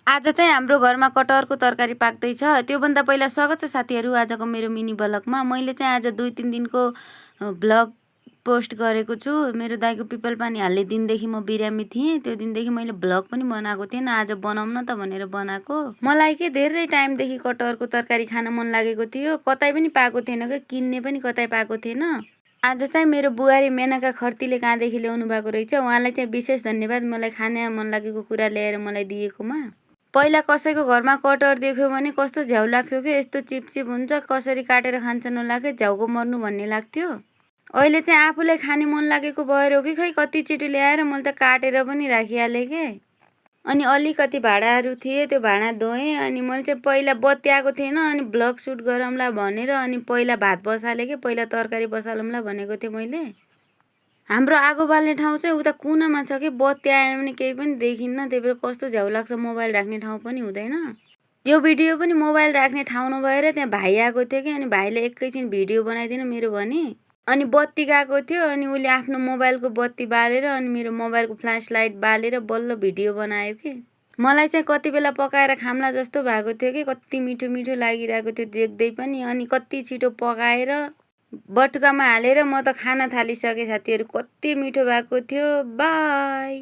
आज चाहिँ हाम्रो घरमा कटहरको तरकारी पाक्दैछ। त्योभन्दा पहिला स्वागत छ साथीहरू आजको मेरो मिनी ब्लगमा। मैले चाहिँ आज 2-3 दिनको ब्लग पोस्ट गरेको छु। मेरो दाइको पिपल पानी हाल्ने दिनदेखि म बिरामी थिएँ। त्यो दिनदेखि मैले ब्लग पनि बनाएको थिएन। आज बनाउँ न त भनेर बनाएको। मलाई के धेरै टाइमदेखि कटहरको तरकारी खान मन लागेको थियो। कतै पनि पाएको थिएन के, किन्ने पनि कतै पाएको थिएन। आज चाहिँ मेरो बुहारी मेनका खर्तीले कहाँदेखि ल्याउनु भएको रहेछ। उहाँलाई चाहिँ विशेष धन्यवाद मलाई खान मन लागेको कुरा ल्याएर मलाई दिएकोमा। पहिला कसैको घरमा कटहर देख्यो भने कस्तो झ्याउ लाग्थ्यो कि यस्तो चिपचिप हुन्छ, कसरी काटेर खान्छन् होला के, झ्याउको मर्नु भन्ने लाग्थ्यो। अहिले चाहिँ आफूलाई खाने मन लागेको भएर हो कि खै कति छिटो ल्याएर मैले त काटेर पनि राखिहालेँ के। अनि अलिकति भाँडाहरू थिए, त्यो भाँडा धोएँ। अनि मैले चाहिँ पहिला बत्ती आएको थिएन, अनि ब्लग सुट गरौँला भनेर अनि पहिला भात बसालेँ के, पहिला तरकारी बसालौँला भनेको थिएँ मैले। हाम्रो आगो बाल्ने ठाउँ चाहिँ उता कुनामा छ कि, बत्ती आएन भने केही पनि देखिन्न। त्यही भएर कस्तो झ्याउ लाग्छ, मोबाइल राख्ने ठाउँ पनि हुँदैन। यो भिडियो पनि मोबाइल राख्ने ठाउँ नभएर त्यहाँ भाइ आएको थियो कि, अनि भाइले एकैछिन भिडियो बनाइदिन मेरो भने। अनि बत्ती गएको थियो, अनि उसले आफ्नो मोबाइलको बत्ती बालेर अनि मेरो मोबाइलको फ्ल्यास लाइट बालेर बल्ल भिडियो बनायो कि। मलाई चाहिँ कति बेला पकाएर खाम्ला जस्तो भएको थियो कि, कति मिठो मिठो लागिरहेको थियो देख्दै पनि। अनि कति छिटो पकाएर बटुकामा हालेर म त खाना थालिसकेँ साथीहरू। कति मिठो भएको थियो। बाई।